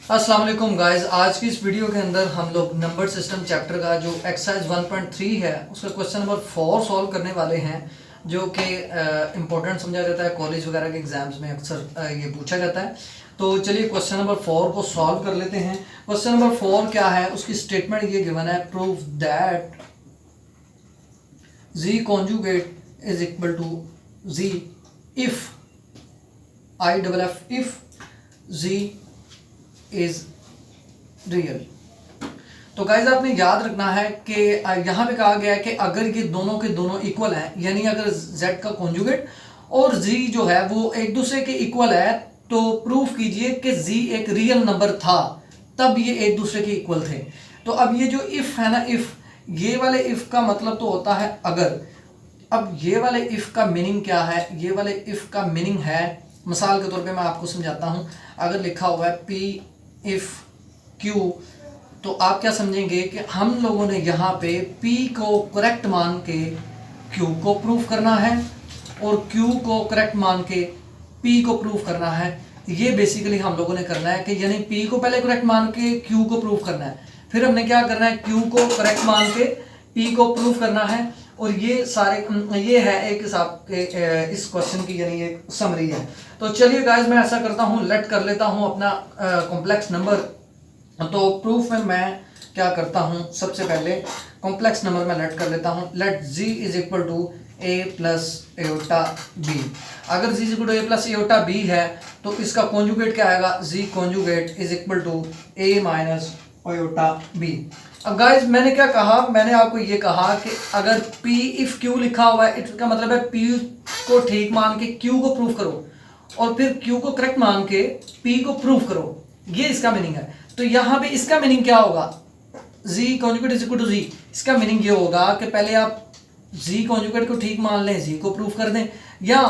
अस्सलाम वालेकुम गाइस। आज की इस वीडियो के अंदर हम लोग नंबर सिस्टम चैप्टर का जो एक्सरसाइज 1.3 है उसका क्वेश्चन नंबर 4 सॉल्व करने वाले हैं, जो कि इम्पोर्टेंट समझा जाता है। कॉलेज वगैरह के एग्जाम्स में अक्सर ये पूछा जाता है। तो चलिए क्वेश्चन नंबर 4 को सॉल्व कर लेते हैं। क्वेश्चन नंबर 4 क्या है, उसकी स्टेटमेंट ये गिवन है, prove that G conjugate is equal to G if if G is real. तो गाइज आपने याद रखना है कि यहाँ पे कहा गया है कि अगर ये दोनों के दोनों इक्वल हैं, यानी अगर z का कॉन्जुगेट और z जो है वो एक दूसरे के इक्वल है, तो प्रूफ कीजिए कि z एक रियल नंबर था, तब ये एक दूसरे के इक्वल थे। तो अब ये जो इफ है ना, इफ, ये वाले इफ का मतलब तो होता है अगर। अब ये वाले इफ का मीनिंग क्या है? ये वाले इफ का मीनिंग है, मिसाल के तौर पे मैं आपको समझाता हूं। अगर लिखा हुआ है P इफ Q, तो आप क्या समझेंगे कि हम लोगों ने यहाँ पे P को करेक्ट मान के Q को प्रूफ करना है और Q को करेक्ट मान के P को प्रूफ करना है। ये बेसिकली हम लोगों ने करना है कि यानी P को पहले करेक्ट मान के Q को प्रूफ करना है, फिर हमने क्या करना है, Q को करेक्ट मान के P को प्रूफ करना है। और ये सारे ये है एक हिसाब के इस क्वेश्चन की यानी एक समरी है। तो चलिए गाइस, मैं ऐसा करता हूँ, लेट कर लेता हूँ अपना कॉम्प्लेक्स नंबर। तो प्रूफ में मैं क्या करता हूँ, सबसे पहले कॉम्प्लेक्स नंबर में लेट कर लेता हूँ। Let g is equal to a plus iota b। अगर g is equal to a plus iota b है तो इसका कॉन्जुगेट क्या आएगा, g conjugate is equal to a minus iota b। अब गाइज मैंने क्या कहा, मैंने आपको ये कहा कि अगर P इफ Q लिखा हुआ है, इसका मतलब है P को ठीक मान के Q को प्रूफ करो और फिर Q को करेक्ट मान के P को प्रूफ करो, ये इसका मीनिंग है। तो यहाँ पे इसका मीनिंग क्या होगा, Z conjugate is equal to Z। इसका मीनिंग ये होगा कि पहले आप Z कॉन्जुगेट को ठीक मान लें, Z को प्रूफ कर दें, या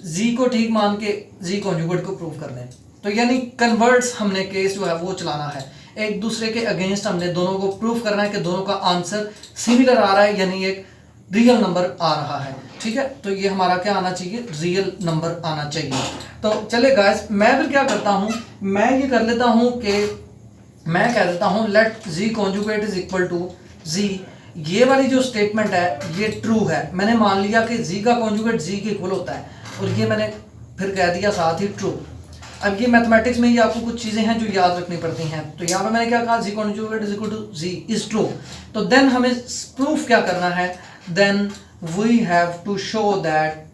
Z को ठीक मान के Z कॉन्जुगेट को प्रूफ कर दें। तो यानी कन्वर्ट्स हमने केस जो है वो चलाना है, एक दूसरे के अगेंस्ट हमने दोनों को प्रूफ करना है कि दोनों का आंसर सिमिलर आ रहा है, यानी एक रियल नंबर आ रहा है। ठीक है, तो ये हमारा क्या आना चाहिए, रियल नंबर आना चाहिए। तो चले गाइस, मैं फिर क्या करता हूं, मैं ये कर लेता हूं कि मैं कह देता हूं let G conjugate is equal to G. ये वाली जो स्टेटमेंट है ये ट्रू है। मैंने मान लिया कि जी का कॉन्जुगेट जी के इक्वल होता है और ये मैंने फिर कह दिया साथ ही ट्रू। अब ये मैथमेटिक्स में ये आपको कुछ चीज़ें हैं जो याद रखनी पड़ती हैं। तो यहाँ पे मैंने क्या कहा, G conjugate is equal to G is true. तो देन हमें प्रूफ क्या करना है, then we have to show that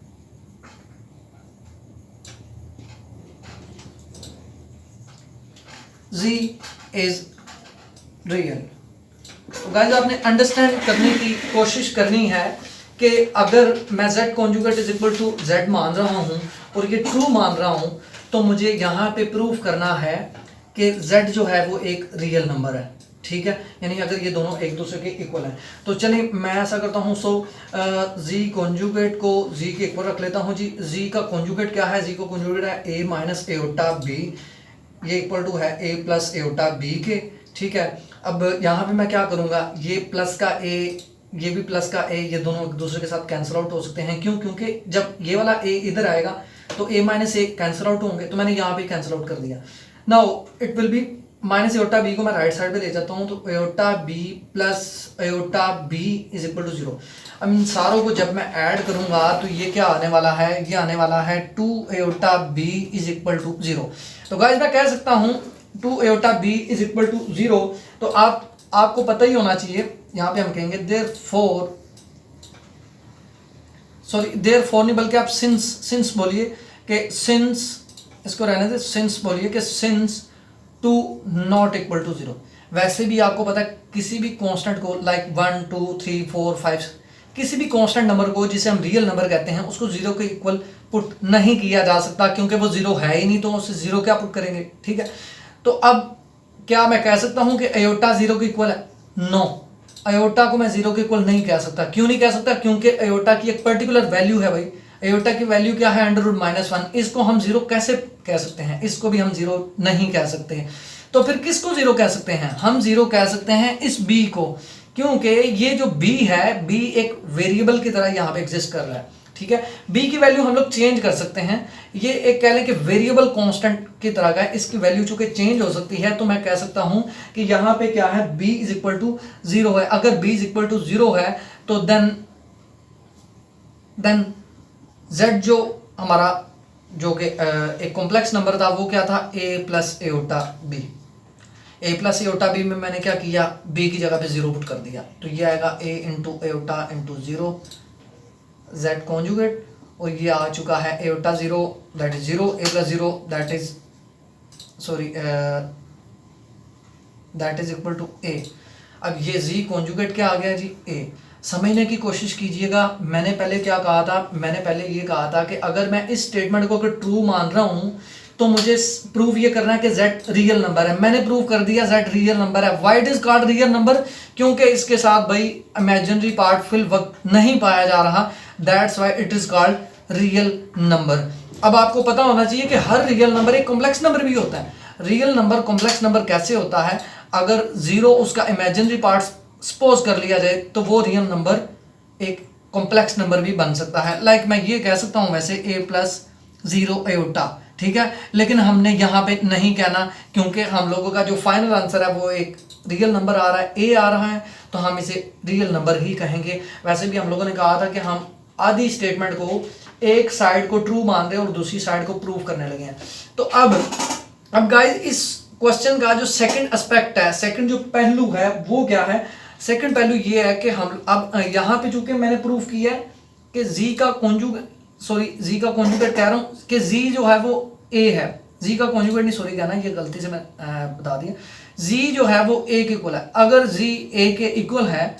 G is real. तो गाइस आपने अंडरस्टैंड करने की कोशिश करनी है कि अगर मैं z conjugate is equal to z मान रहा हूँ और ये ट्रू मान रहा हूँ, तो मुझे यहाँ पे प्रूफ करना है कि z जो है वो एक रियल नंबर है। ठीक है, यानी अगर ये दोनों एक दूसरे के इक्वल हैं। तो चलिए मैं ऐसा करता हूँ, जी कॉन्जुगेट को जी के इक्वल रख लेता हूँ। जी का कॉन्जुगेट क्या है, जी का कॉन्जुगेट है a माइनस एयोटा b, ये इक्वल टू है a प्लस एयोटा b के। ठीक है, अब यहाँ पे मैं क्या करूँगा, ये प्लस का a, ये भी प्लस का a, ये दोनों एक दूसरे के साथ कैंसिल आउट हो सकते हैं। क्यों? क्योंकि जब ये वाला a इधर आएगा तो a minus A cancel out होंगे, तो मैंने यहाँ पे कैंसिल आउट कर दिया। Now it will be minus iota b को मैं राइट साइड पे ले जाता हूँ, तो iota b plus iota b is equal to 0। अब इन सारों को जब मैं ऐड करूँगा तो ये क्या आने वाला है, ये आने वाला है 2 iota b is equal to 0। तो गाइस मैं कह सकता हूँ 2 iota b is equal to 0। तो आपको पता ही होना चाहिए, यहाँ पे हम कहेंगे देयरफॉर नहीं बल्कि आप सिंस बोलिए कि सिंस, इसको रहने दे, सिंस बोलिए कि सिंस 2 नॉट इक्वल टू 0। वैसे भी आपको पता है किसी भी कांस्टेंट को लाइक 1 2 3 4 5 किसी भी कांस्टेंट नंबर को जिसे हम रियल नंबर कहते हैं उसको 0 के इक्वल पुट नहीं किया जा सकता, क्योंकि वो 0 है ही नहीं, तो उससे 0 क्या पुट करेंगे। ठीक है, तो अब क्या मैं कह सकता हूं कि एयोटा 0 के इक्वल है? नो, एयोटा को मैं 0 के इक्वल नहीं कह सकता। क्यों नहीं कह सकता? क्योंकि एयोटा की एक पर्टिकुलर वैल्यू है भाई। एयोटा की वैल्यू क्या है, √-1। इसको हम 0 कैसे कह सकते हैं? इसको भी हम 0 नहीं कह सकते। तो फिर किसको 0 कह सकते हैं? हम 0 कह सकते हैं इस b को, क्योंकि ये जो b है, b एक वेरिएबल की तरह यहाँ पे एग्जिस्ट कर रहा है। ठीक है। b की वैल्यू हम लोग चेंज कर सकते हैं, ये एक कह लें कि वेरिएबल कांस्टेंट की तरह का है, इसकी वैल्यू चूंकि चेंज हो सकती है तो मैं कह सकता हूं कि यहां पे क्या है, b इज इक्वल टू 0 है। अगर b इज इक्वल टू 0 है तो देन z जो हमारा जो कि एक कॉम्प्लेक्स नंबर था वो क्या था, a plus aorta b। a plus aorta b में मैंने क्या किया, b की जगह पे 0 पुट कर दिया, तो ये आएगा a into iota into 0 z conjugate, और ये आ चुका है iota 0 that is 0, a plus 0 that is sorry that is equal to a। अब ये z कॉन्जुगेट क्या आ गया जी, a। समझने की कोशिश कीजिएगा, मैंने पहले क्या कहा था, मैंने पहले ये कहा था कि अगर मैं इस स्टेटमेंट को अगर ट्रू मान रहा हूं तो मुझे प्रूव ये करना है कि z रियल नंबर है। मैंने प्रूव कर दिया z रियल नंबर है। Why it is called real number, क्योंकि इसके साथ भाई इमेजिनरी पार्ट फिल वक्त नहीं पाया जा रहा, that's why it is called real number. अब आपको पता होना चाहिए कि हर रियल नंबर एक कॉम्प्लेक्स नंबर भी होता है। रियल नंबर कॉम्प्लेक्स नंबर कैसे होता है, अगर 0 उसका इमेजिनरी पार्ट सपोज कर लिया जाए तो वो रियल नंबर एक कॉम्प्लेक्स नंबर भी बन सकता है। लाइक मैं ये कह सकता हूं वैसे a प्लस 0 एओटा, ठीक है, लेकिन हमने यहाँ पे नहीं कहना क्योंकि हम लोगों का जो फाइनल आंसर है वो एक रियल नंबर आ रहा है, a आ रहा है, तो हम इसे रियल नंबर ही कहेंगे। वैसे भी हम लोगों ने कहा था कि हम आधी स्टेटमेंट को एक साइड को ट्रू मान रहे हैं और दूसरी साइड को प्रूव करने लगे हैं। तो अब गाइस इस क्वेश्चन का जो सेकंड एस्पेक्ट है, सेकंड जो पहलू है वो क्या है, सेकंड पहलू ये है कि हम अब यहाँ पे चूंकि मैंने प्रूफ किया है कि z का कॉन्जुगेट कह रहा हूँ कि z जो है वो a है, z का कॉन्जुगेट नहीं, सॉरी कहना ये गलती से मैं बता दिया, z जो है वो a के इक्वल है। अगर z a के इक्वल है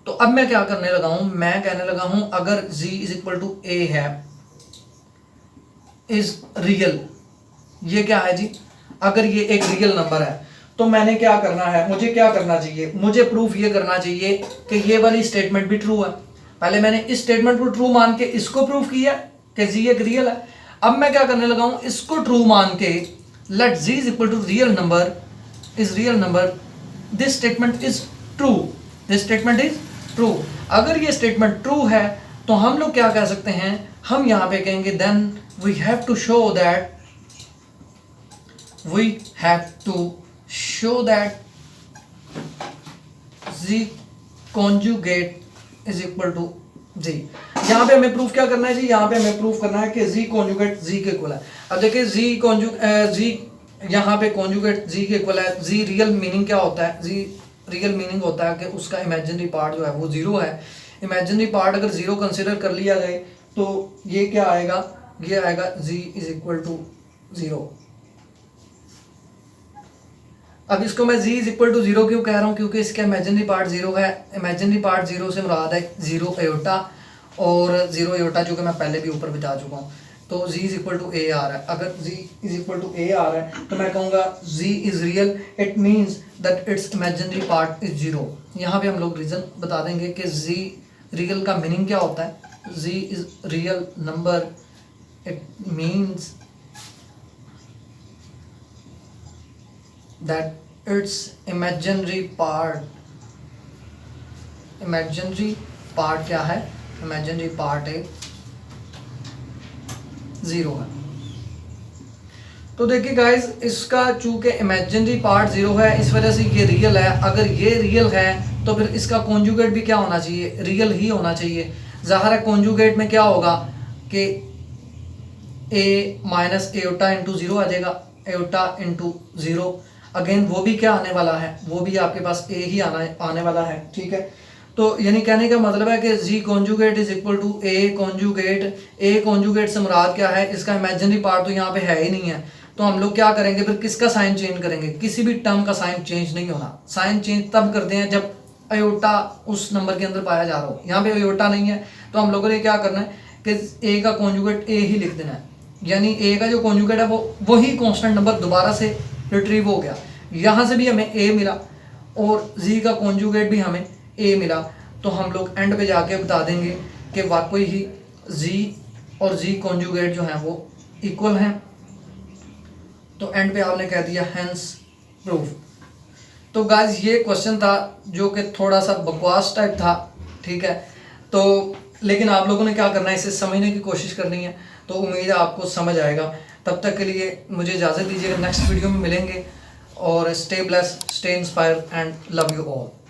तो अब मैं क्या करने लगा हूं, मैं कहने लगा हूं अगर z is equal to a है, इज रियल, ये क्या है जी, अगर ये एक रियल नंबर है तो मैंने क्या करना है, मुझे क्या करना चाहिए, मुझे प्रूफ ये करना चाहिए कि ये वाली स्टेटमेंट भी ट्रू है। पहले मैंने इस स्टेटमेंट को ट्रू मान के इसको प्रूफ किया कि जी एक रियल है। अब मैं क्या करने लगा हूं, इसको ट्रू मान के let G is equal to real number, is real number, this statement is true, this statement is true. अगर ये स्टेटमेंट ट्रू है तो हम लोग क्या कह सकते हैं, हम यहां पे कहेंगे then we have to show that, we have to show that z conjugate is equal to z। यहाँ पे हमें प्रूफ क्या करना है जी, यहाँ पे हमें प्रूफ करना है कि z conjugate z के इक्वल है। अब देखिए z यहाँ पे conjugate z के इक्वल है। z रियल मीनिंग क्या होता है, z रियल मीनिंग होता है कि उसका इमेजिनरी पार्ट जो है वो 0 है। इमेजिनरी पार्ट अगर 0 कंसिडर कर लिया जाए तो ये क्या आएगा, ये आएगा z इज इक्वल टू 0। अब इसको मैं z इज इक्वल टू 0 क्यों कह रहा हूँ, क्योंकि इसका इमेजिनरी पार्ट 0 है। इमेजिनरी पार्ट 0 से मुराद है 0 एयोटा, और 0 एयोटा जो कि मैं पहले भी ऊपर बता चुका हूँ। तो z is equal to a आ रहा है, अगर z is equal to a आ रहा है तो मैं कहूँगा z is real, it means that it's imaginary part is 0। यहाँ पे हम लोग रीज़न बता देंगे कि z रियल का मीनिंग क्या होता है। z is real number, it means that its imaginary part क्या है, imaginary part एक 0 है। तो देखिए गाइस, इसका चूंकि इमेजिनरी पार्ट 0 है इस वजह से ये रियल है। अगर ये रियल है तो फिर इसका कॉन्जुगेट भी क्या होना चाहिए, रियल ही होना चाहिए। ज़ाहिर है कॉन्जुगेट में क्या होगा कि a माइनस एओटा इंटू 0 आ जाएगा, एओटा इंटू 0, अगेन वो भी क्या आने वाला है, वो भी आपके पास a ही आने वाला है, ठीक है। तो यानी कहने का मतलब है कि z conjugate is equal to a conjugate. a conjugate से मुराद क्या है, इसका इमेजिनरी पार्ट तो यहाँ पे है ही नहीं है, तो हम लोग क्या करेंगे फिर, किसका साइन चेंज करेंगे, किसी भी टर्म का साइन चेंज नहीं होना। साइन चेंज तब करते हैं जब अयोटा उस नंबर के अंदर पाया जा रहा हो। यहाँ पे अयोटा नहीं है तो हम लोगों ने क्या करना है कि a का कॉन्जुगेट a ही लिख देना है, यानी a का जो कॉन्जुगेट है वो वही कॉन्स्टेंट नंबर दोबारा से रिट्रीव हो गया। यहाँ से भी हमें a मिला और z का कॉन्जुगेट भी हमें a मिला, तो हम लोग एंड पे जाके बता देंगे कि वाकई ही z और z कॉन्जुगेट जो हैं वो इक्वल हैं। तो एंड पे आपने कह दिया हेंस प्रूफ। तो गाइस ये क्वेश्चन था जो कि थोड़ा सा बकवास टाइप था, ठीक है। तो लेकिन आप लोगों ने क्या करना है, इसे समझने की कोशिश करनी है। तो उम्मीद है आपको समझ आएगा। तब तक के लिए मुझे इजाज़त दीजिएगा, नेक्स्ट वीडियो में मिलेंगे। और stay blessed, stay inspired and love you all.